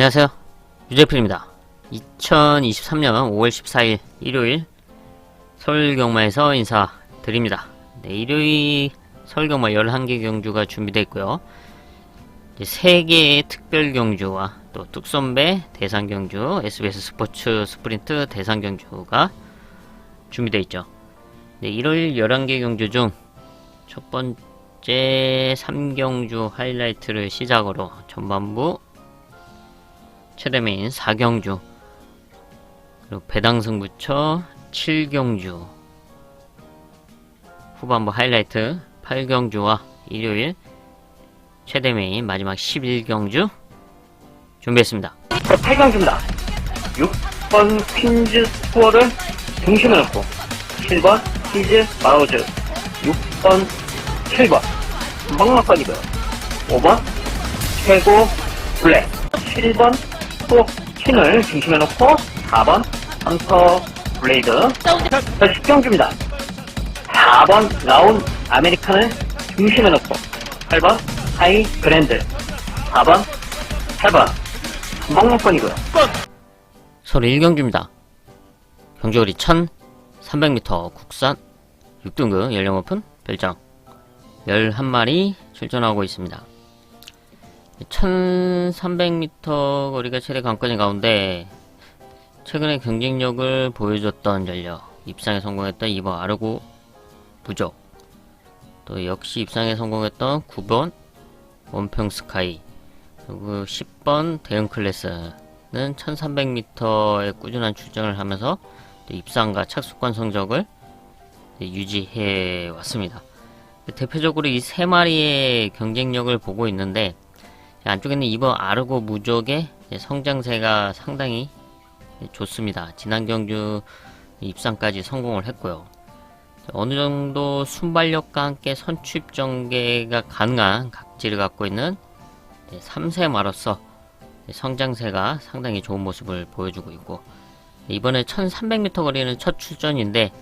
안녕하세요. 유재필입니다. 2023년 5월 14일 일요일 서울경마에서 인사드립니다. 네, 일요일 서울경마 11개 경주가 준비되어 있고요. 3개의 특별 경주와 또 뚝선배 대상 경주, SBS 스포츠 스프린트 대상 경주가 준비되어 있죠. 네, 일요일 11개 경주 중 첫 번째 3경주 하이라이트를 시작으로 전반부 최대 메인 4경주, 그리고 배당승부처 7경주, 후반부 하이라이트 8경주와 일요일 최대 메인 마지막 11경주 준비했습니다. 8경주입니다. 6번 퀸즈 스코어를 중심에 놓고 7번 키즈 마우즈, 6번 7번 막막거리고요. 5번 최고 블랙, 7번 또 퀸을 중심에 놓고 4번 헌터 블레이드. 10경주입니다. 4번 라운 아메리칸을 중심에 놓고 8번 하이 그랜드, 4번 8번 막막거리고요. 서울 1경주입니다. 경주거리 1300m 국산 6등급 연령 오픈 별장 11마리 출전하고 있습니다. 1300m 거리가 최대 관건인 가운데 최근에 경쟁력을 보여줬던 전력, 입상에 성공했던 2번 아르고 부족, 또 역시 입상에 성공했던 9번 원평 스카이, 그리고 10번 대응 클래스는 1300m의 꾸준한 출전을 하면서 입상과 착수권 성적을 유지해 왔습니다. 대표적으로 이 3마리의 경쟁력을 보고 있는데, 안쪽에는 이번 아르고 무족의 성장세가 상당히 좋습니다. 지난 경주 입상까지 성공을 했고요. 어느정도 순발력과 함께 선취입 전개가 가능한 각질을 갖고 있는 3세마로서 성장세가 상당히 좋은 모습을 보여주고 있고, 이번에 1300m 거리는 첫 출전인데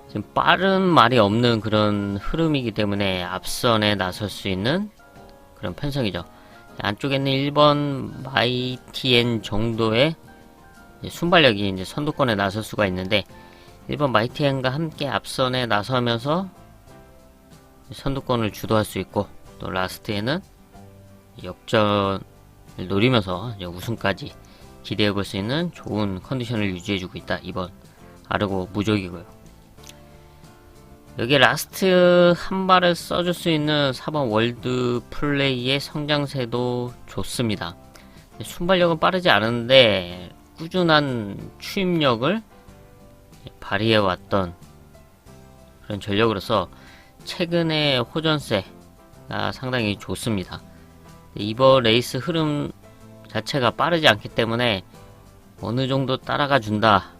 지금 빠른 말이 없는 그런 흐름이기 때문에 앞선에 나설 수 있는 그런 편성이죠. 안쪽에는 1번 마이티엔 정도의 순발력이 이제 선두권에 나설 수가 있는데, 1번 마이티엔과 함께 앞선에 나서면서 선두권을 주도할 수 있고, 또 라스트에는 역전을 노리면서 우승까지 기대해 볼 수 있는 좋은 컨디션을 유지해주고 있다. 이번 아르고 무족이고요. 여기 라스트 한 발을 써줄 수 있는 4번 월드 플레이의 성장세도 좋습니다. 순발력은 빠르지 않은데 꾸준한 추임력을 발휘해왔던 그런 전력으로서 최근의 호전세가 상당히 좋습니다. 이번 레이스 흐름 자체가 빠르지 않기 때문에 어느 정도 따라가 준다,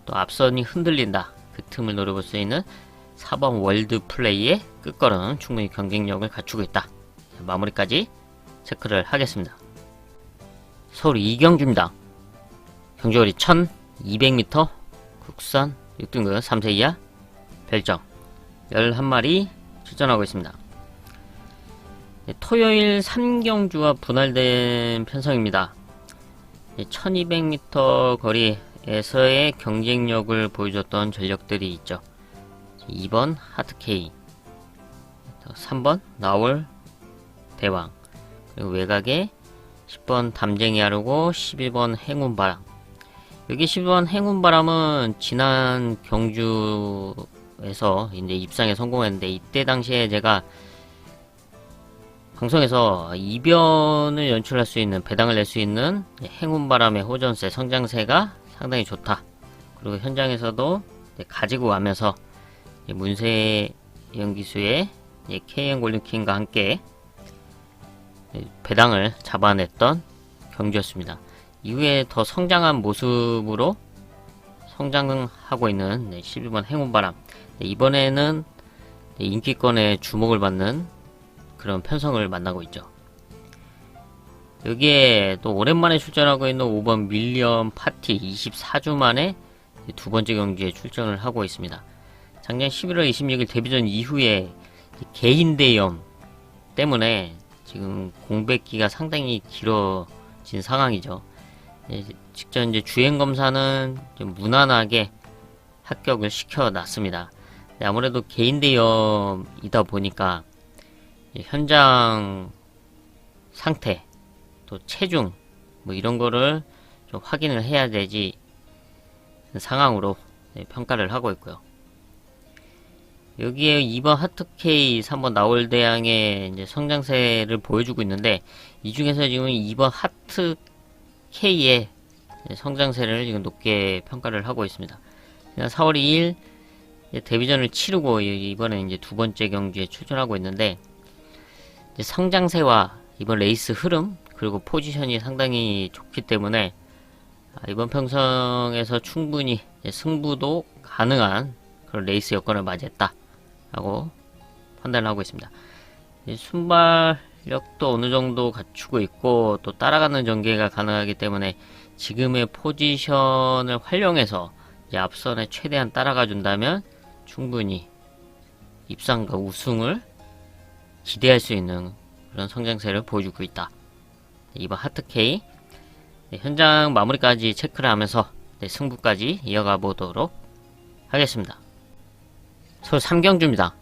또 앞선이 흔들린다, 그 틈을 노려볼 수 있는 4번 월드 플레이의 끝걸음 충분히 경쟁력을 갖추고 있다. 마무리까지 체크를 하겠습니다. 서울 2경주입니다. 경주거리 1200m 국산 6등급 3세 이하 별정 11마리 출전하고 있습니다. 토요일 3경주와 분할된 편성입니다. 1200m 거리에서의 경쟁력을 보여줬던 전력들이 있죠. 2번 하트케이, 3번 나올 대왕, 그리고 외곽에 10번 담쟁이 하르고 11번 행운바람. 여기 11번 행운바람은 지난 경주에서 이제 입상에 성공했는데, 이때 당시에 제가 방송에서 이변을 연출할 수 있는, 배당을 낼 수 있는 행운바람의 호전세, 성장세가 상당히 좋다. 그리고 현장에서도 가지고 가면서 문세영 기수의 KM 골든킹과 함께 배당을 잡아냈던 경주였습니다. 이후에 더 성장한 모습으로 성장하고 있는 12번 행운바람, 이번에는 인기권에 주목을 받는 그런 편성을 만나고 있죠. 여기에 또 오랜만에 출전하고 있는 5번 밀리엄 파티, 24주 만에 두 번째 경기에 출전을 하고 있습니다. 작년 11월 26일 데뷔전 이후에 개인 대염 때문에 지금 공백기가 상당히 길어 진 상황이죠. 직전 이제 주행 검사는 좀 무난하게 합격을 시켜놨습니다. 아무래도 개인 대염이다 보니까 현장 상태, 또 체중, 뭐 이런 거를 좀 확인을 해야 되지 상황으로 평가를 하고 있고요. 여기에 2번 하트K, 3번 나월대왕의 이제 성장세를 보여주고 있는데, 이 중에서 지금 2번 하트K의 성장세를 지금 높게 평가를 하고 있습니다. 4월 2일 데뷔전을 치르고 이번에 이제 두 번째 경기에 출전하고 있는데, 이제 성장세와 이번 레이스 흐름 그리고 포지션이 상당히 좋기 때문에 이번 평성에서 충분히 승부도 가능한 그런 레이스 여건을 맞이했다 라고 판단을 하고 있습니다. 순발력도 어느 정도 갖추고 있고 또 따라가는 전개가 가능하기 때문에 지금의 포지션을 활용해서 이제 앞선에 최대한 따라가 준다면 충분히 입상과 우승을 기대할 수 있는 그런 성장세를 보여주고 있다. 이번 하트K 현장 마무리까지 체크를 하면서 승부까지 이어가 보도록 하겠습니다. 서울 3경주입니다.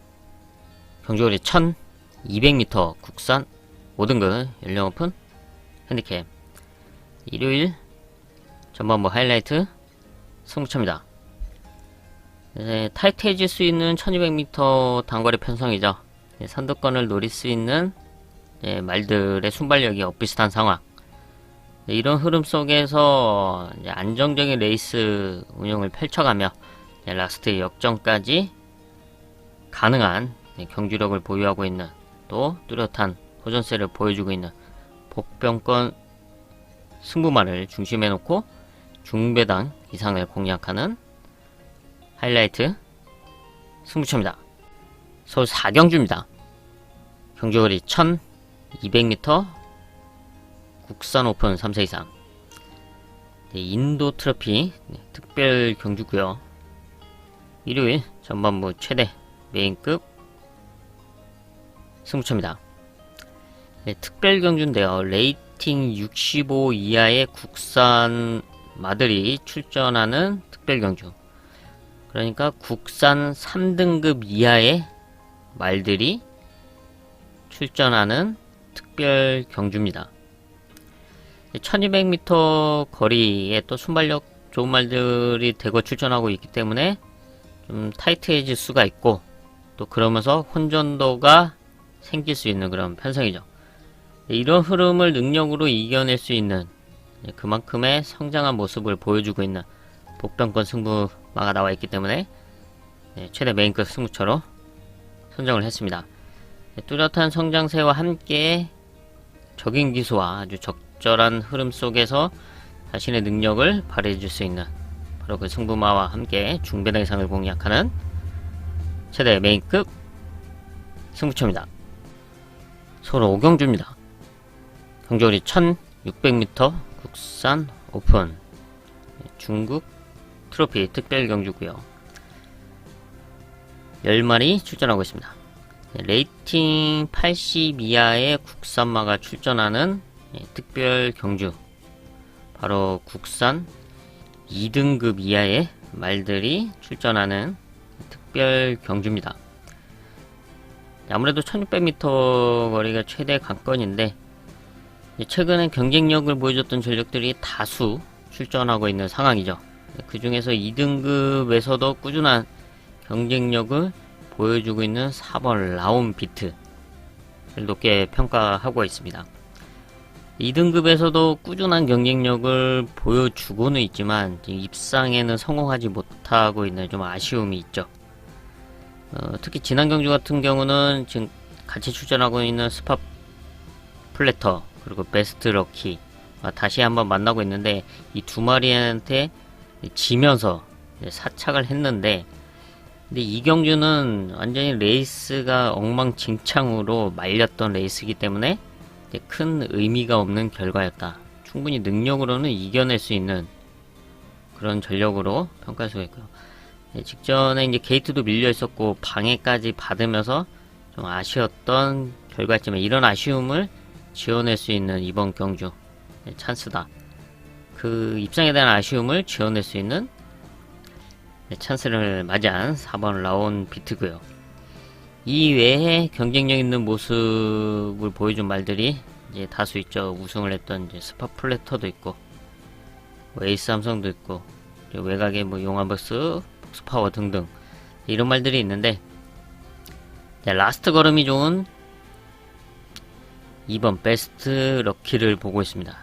경주거리 1200m 국산 5등급 연령 오픈 핸디캡 일요일 전반부 하이라이트 승부처입니다. 타이트해질 수 있는 1200m 단거리 편성이죠. 선두권을 노릴 수 있는 말들의 순발력이 엇비슷한 상황. 이런 흐름 속에서 안정적인 레이스 운영을 펼쳐가며 라스트 역전까지 가능한 경주력을 보유하고 있는, 또 뚜렷한 호전세를 보여주고 있는 복병권 승부마를 중심에 놓고 중배당 이상을 공략하는 하이라이트 승부처입니다. 서울 4경주입니다. 경주거리 1200m 국산 오픈 3세 이상 인도 트로피 특별 경주고요. 일요일 전반부 최대 메인급 승부처입니다. 특별 경주인데요. 레이팅 65 이하의 국산 마들이 출전하는 특별 경주. 그러니까 국산 3등급 이하의 말들이 출전하는 특별 경주입니다. 1200m 거리에 또 순발력 좋은 말들이 대거 출전하고 있기 때문에 좀 타이트해질 수가 있고, 또 그러면서 혼전도가 생길 수 있는 그런 편성이죠. 이런 흐름을 능력으로 이겨낼 수 있는 그만큼의 성장한 모습을 보여주고 있는 복병권 승부마가 나와 있기 때문에 최대 메인급 승부처로 선정을 했습니다. 뚜렷한 성장세와 함께 적인 기수와 아주 적절한 흐름 속에서 자신의 능력을 발휘해줄 수 있는 바로 그 승부마와 함께 중배당 이상을 공략하는 최대 메인급 승부처입니다. 서울 5경주입니다. 경주거리 1600m 국산 오픈 중국 트로피 특별 경주고요. 10마리 출전하고 있습니다. 레이팅 80 이하의 국산마가 출전하는 특별 경주, 바로 국산 2등급 이하의 말들이 출전하는 특별 경주입니다. 아무래도 1600m 거리가 최대 관건인데, 최근에 경쟁력을 보여줬던 전력들이 다수 출전하고 있는 상황이죠. 그 중에서 2등급에서도 꾸준한 경쟁력을 보여주고 있는 4번 라온비트를 높게 평가하고 있습니다. 2등급에서도 꾸준한 경쟁력을 보여주고는 있지만 입상에는 성공하지 못하고 있는 좀 아쉬움이 있죠. 특히 지난 경주 같은 경우는 지금 같이 출전하고 있는 스파 플래터 그리고 베스트 럭키 다시 한번 만나고 있는데, 이 두 마리한테 지면서 사착을 했는데, 근데 이 경주는 완전히 레이스가 엉망진창으로 말렸던 레이스이기 때문에 큰 의미가 없는 결과였다. 충분히 능력으로는 이겨낼 수 있는 그런 전력으로 평가할 수가 있고요. 직전에 이제 게이트도 밀려 있었고 방해까지 받으면서 좀 아쉬웠던 결과였지만, 이런 아쉬움을 지워낼 수 있는 이번 경주 찬스다. 그 입상에 대한 아쉬움을 지워낼 수 있는 찬스를 맞이한 4번 라온 비트고요. 이 외에 경쟁력 있는 모습을 보여준 말들이 이제 다수 있죠. 우승을 했던 이제 스파 플래터도 있고, 뭐 에이스 삼성도 있고, 외곽에 뭐 용화버스, 폭스파워 등등 이런 말들이 있는데, 라스트 걸음이 좋은 2번 베스트 럭키를 보고 있습니다.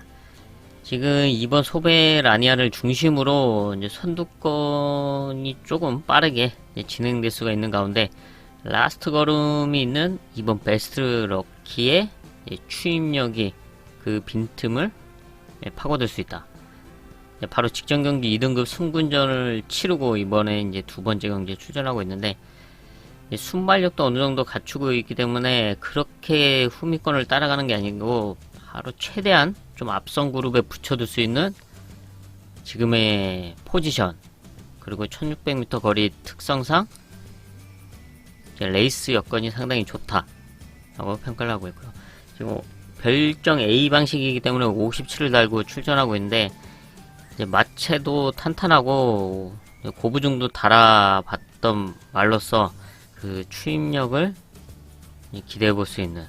지금 2번 소베 라니아를 중심으로 이제 선두권이 조금 빠르게 진행될 수가 있는 가운데, 라스트 걸음이 있는 2번 베스트 럭키의 추임력이 그 빈틈을 파고들 수 있다. 바로 직전 경기 2등급 승군전을 치르고 이번에 이제 두 번째 경기에 출전하고 있는데, 순발력도 어느 정도 갖추고 있기 때문에 그렇게 후미권을 따라가는 게 아니고 바로 최대한 좀 앞선 그룹에 붙여둘 수 있는 지금의 포지션, 그리고 1600m 거리 특성상 레이스 여건이 상당히 좋다라고 평가를 하고 있고요. 지금 별정 A 방식이기 때문에 57을 달고 출전하고 있는데, 이제 마체도 탄탄하고 고부중도 달아봤던 말로써 그 추임력을 기대해 볼 수 있는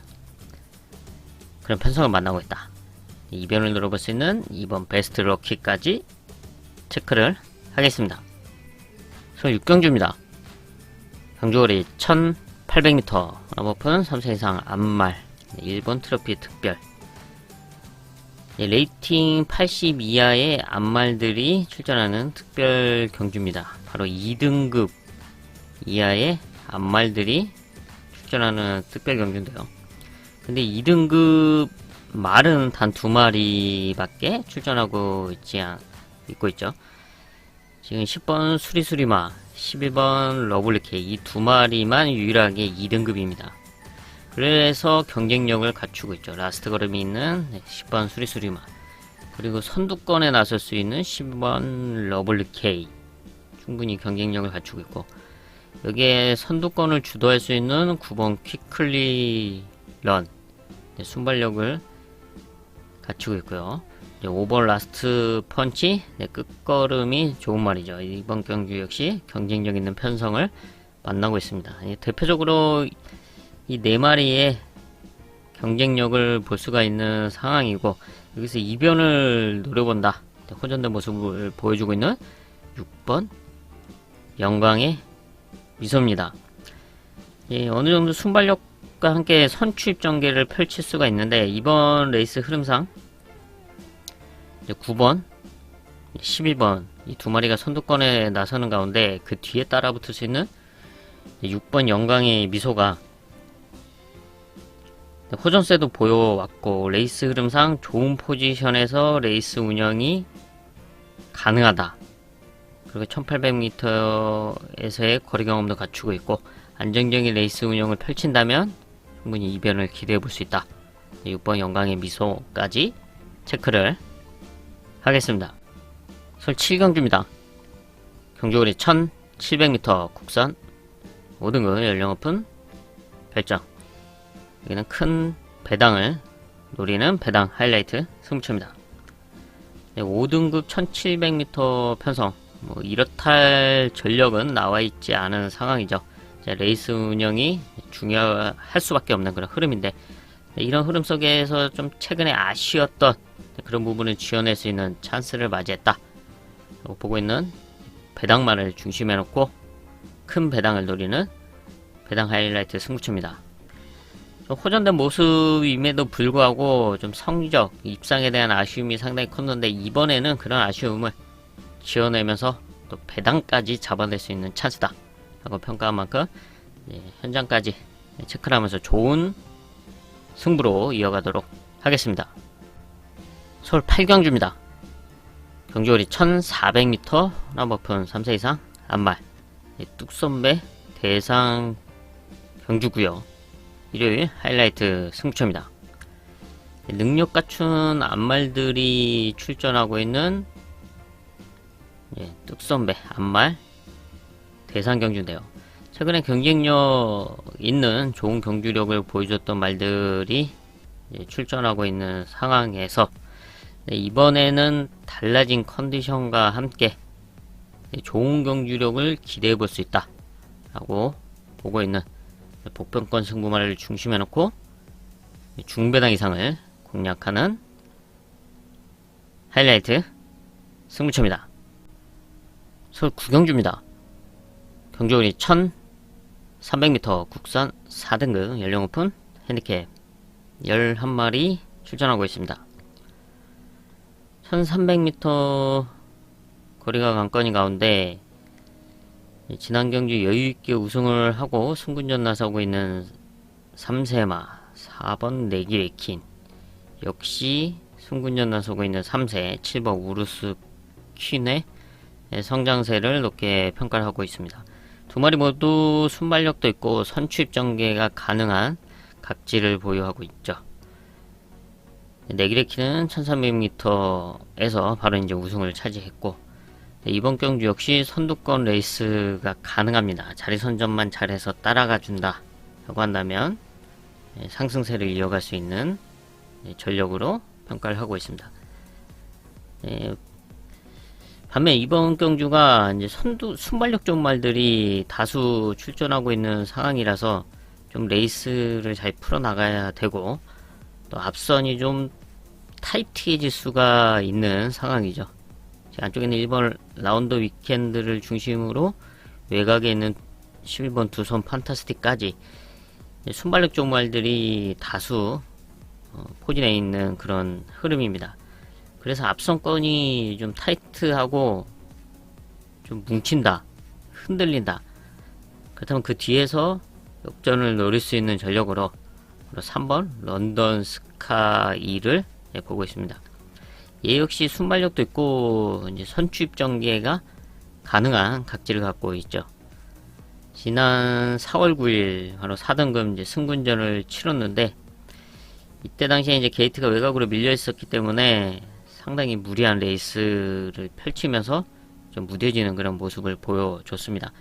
그런 편성을 만나고 있다. 이변을 노려볼 수 있는 2번 베스트 럭키까지 체크를 하겠습니다. 총 6경주입니다. 경주거리 1800m, 런오픈 3세 이상 암말, 1번 트로피 특별. 레이팅 80 이하의 암말들이 출전하는 특별 경주입니다. 바로 2등급 이하의 암말들이 출전하는 특별 경주인데요. 근데 2등급 말은 단 2마리밖에 출전하고 있죠. 지금 10번 수리수리마, 11번 러블리케이, 이 2마리만 유일하게 2등급입니다. 그래서 경쟁력을 갖추고 있죠. 라스트 걸음이 있는 10번 수리수리마, 그리고 선두권에 나설 수 있는 10번 러블리케이, 충분히 경쟁력을 갖추고 있고, 여기에 선두권을 주도할 수 있는 9번 퀵클리 런, 순발력을 갖추고 있고요. 5번 라스트 펀치, 끝걸음이 좋은 말이죠. 이번 경주 역시 경쟁력 있는 편성을 만나고 있습니다. 대표적으로 이 4마리의 경쟁력을 볼 수가 있는 상황이고, 여기서 이변을 노려본다, 호전된 모습을 보여주고 있는 6번 영광의 미소입니다. 어느정도 순발력과 함께 선취입 전개를 펼칠 수가 있는데, 이번 레이스 흐름상 9번, 11번 이 2마리가 선두권에 나서는 가운데 그 뒤에 따라붙을 수 있는 6번 영광의 미소가 호전세도 보여왔고, 레이스 흐름상 좋은 포지션에서 레이스 운영이 가능하다. 그리고 1800m에서의 거리 경험도 갖추고 있고, 안정적인 레이스 운영을 펼친다면 충분히 이변을 기대해 볼 수 있다. 6번 영광의 미소까지 체크를 하겠습니다. 솔 7경주입니다. 경주거리 1700m 국산 5등급 연령 오픈 별정. 여기는 큰 배당을 노리는 배당 하이라이트 승부처입니다. 5등급 1700m 편성, 이렇다 전력은 나와있지 않은 상황이죠. 레이스 운영이 중요할 수밖에 없는 그런 흐름인데, 이런 흐름 속에서 좀 최근에 아쉬웠던 그런 부분을 지어낼 수 있는 찬스를 맞이했다 보고 있는 배당만을 중심에 놓고 큰 배당을 노리는 배당 하이라이트 승부처입니다. 호전된 모습임에도 불구하고 좀 성적, 입상에 대한 아쉬움이 상당히 컸는데, 이번에는 그런 아쉬움을 지어내면서 또 배당까지 잡아낼 수 있는 찬스다 라고 평가한 만큼 현장까지 체크를 하면서 좋은 승부로 이어가도록 하겠습니다. 서울 8경주입니다. 경주거리 1400m, 런오픈 3세 이상 암말, 뚝선배 대상 경주구요. 일요일 하이라이트 승부처입니다. 능력 갖춘 암말들이 출전하고 있는 뚝선배 암말 대상 경주인데요. 최근에 경쟁력 있는 좋은 경주력을 보여줬던 말들이 출전하고 있는 상황에서 네, 이번에는 달라진 컨디션과 함께 좋은 경주력을 기대해 볼 수 있다 라고 보고 있는 복병권 승부말을 중심에 놓고 중배당 이상을 공략하는 하이라이트 승부처입니다. 서울 구경주입니다. 경주거리 1300m 국산 4등급 연령 오픈 핸디캡 11마리 출전하고 있습니다. 1300m 거리가 관건이 가운데 지난 경주 여유있게 우승을 하고 승군전 나서고 있는 3세마 4번 내기레킨, 역시 승군전 나서고 있는 3세 7번 우르스 퀸의 성장세를 높게 평가를 하고 있습니다. 두 마리 모두 순발력도 있고 선취입 전개가 가능한 각지를 보유하고 있죠. 내기레키는 1300m에서 바로 이제 우승을 차지했고, 이번 경주 역시 선두권 레이스가 가능합니다. 자리 선점만 잘해서 따라가 준다 라고 한다면 상승세를 이어갈 수 있는 전력으로 평가를 하고 있습니다. 반면 이번 경주가 이제 순발력 좋은 말들이 다수 출전하고 있는 상황이라서 좀 레이스를 잘 풀어나가야 되고, 또 앞선이 좀 타이트해질 수가 있는 상황이죠. 안쪽에는 1번 라운드 위켄드를 중심으로 외곽에 있는 11번 두손 판타스틱까지 순발력 좋은 말들이 다수 포진해 있는 그런 흐름입니다. 그래서 앞선권이 좀 타이트하고 좀 뭉친다, 흔들린다. 그렇다면 그 뒤에서 역전을 노릴 수 있는 전력으로 3번 런던 스카이를 보고 있습니다. 얘 역시 순발력도 있고 이제 선취입 전개가 가능한 각지를 갖고 있죠. 지난 4월 9일 바로 4등급 이제 승군전을 치렀는데, 이때 당시에 이제 게이트가 외곽으로 밀려 있었기 때문에 상당히 무리한 레이스를 펼치면서 좀 무뎌지는 그런 모습을 보여줬습니다.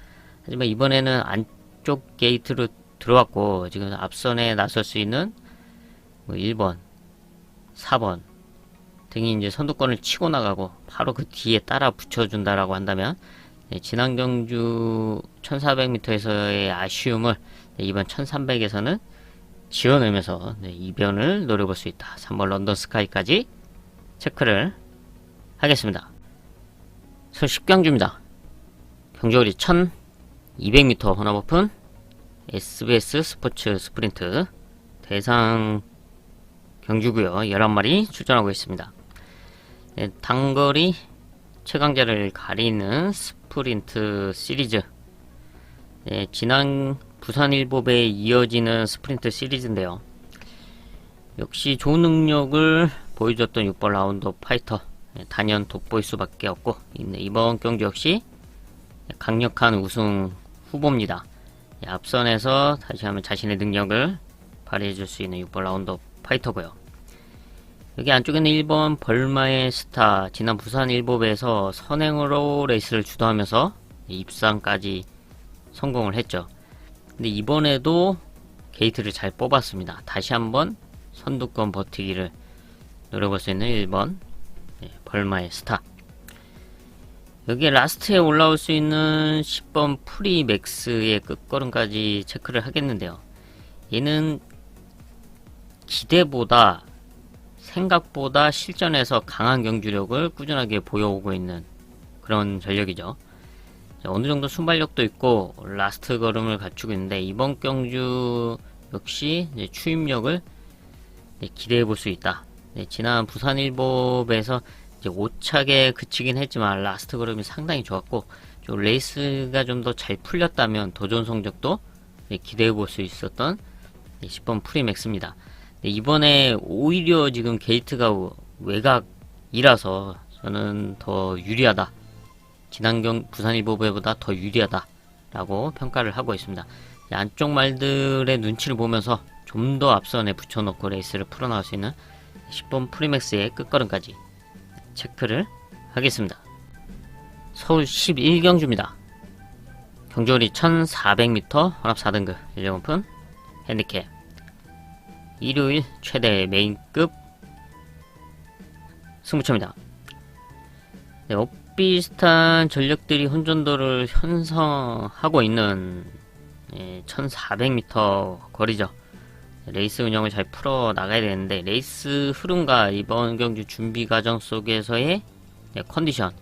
하지만 이번에는 안쪽 게이트로 들어왔고, 지금 앞선에 나설 수 있는 1번, 4번 등이 이제 선두권을 치고 나가고 바로 그 뒤에 따라 붙여준다라고 한다면, 지난 경주 1400m에서의 아쉬움을 이번 1300에서는 지워내면서 이변을 노려볼 수 있다. 3번 런던 스카이까지 체크를 하겠습니다. 서울 10경주입니다. 경주거리 1200m 혼합 오픈 SBS 스포츠 스프린트 대상 경주고요. 11마리 출전하고 있습니다. 단거리 최강자를 가리는 스프린트 시리즈, 지난 부산일보배에 이어지는 스프린트 시리즈인데요. 역시 좋은 능력을 보여줬던 6번 라운드 파이터, 단연 돋보일 수밖에 없고, 이번 경주 역시 강력한 우승 후보입니다. 앞선에서 다시 한번 자신의 능력을 발휘해줄 수 있는 6번 라운드 파이터고요. 여기 안쪽에는 1번 벌마의 스타, 지난 부산일보배에서 선행으로 레이스를 주도하면서 입상까지 성공을 했죠. 근데 이번에도 게이트를 잘 뽑았습니다. 다시 한번 선두권 버티기를 노려볼 수 있는 1번 벌마의 스타. 여기에 라스트에 올라올 수 있는 10번 프리맥스의 끝걸음까지 체크를 하겠는데요. 얘는 기대보다 생각보다 실전에서 강한 경주력을 꾸준하게 보여오고 있는 그런 전력이죠. 어느정도 순발력도 있고 라스트 걸음을 갖추고 있는데, 이번 경주 역시 추임력을 기대해 볼 수 있다. 지난 부산일보배에서 5착에 그치긴 했지만 라스트 걸음이 상당히 좋았고, 좀 레이스가 좀 더 잘 풀렸다면 더 좋은 성적도 기대해 볼 수 있었던 10번 프리맥스입니다. 이번에 오히려 지금 게이트가 외곽이라서 저는 더 유리하다, 지난 부산일보배보다 더 유리하다 라고 평가를 하고 있습니다. 안쪽 말들의 눈치를 보면서 좀 더 앞선에 붙여놓고 레이스를 풀어나갈 수 있는 10번 프리맥스의 끝걸음까지 체크를 하겠습니다. 서울 11경주입니다. 경주거리 1400m 혼합 4등급 연령 오픈 핸디캡, 일요일 최대 메인급 승부처입니다. 네, 비슷한 전력들이 혼전도를 형성하고 있는 1400m 거리죠. 레이스 운영을 잘 풀어 나가야 되는데, 레이스 흐름과 이번 경주 준비 과정 속에서의 컨디션,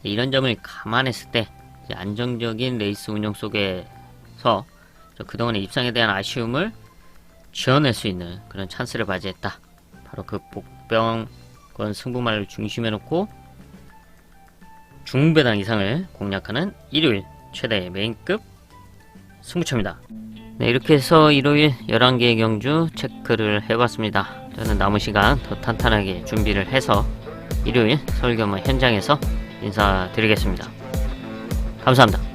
이런 점을 감안했을 때 안정적인 레이스 운영 속에서 그동안의 입상에 대한 아쉬움을 지어낼 수 있는 그런 찬스를 맞이했다. 바로 그 복병권 승부말을 중심에 놓고 중배당 이상을 공략하는 일요일 최대 메인급 승부처입니다. 네, 이렇게 해서 일요일 11개의 경주 체크를 해봤습니다. 저는 남은 시간 더 탄탄하게 준비를 해서 일요일 서울경마 현장에서 인사드리겠습니다. 감사합니다.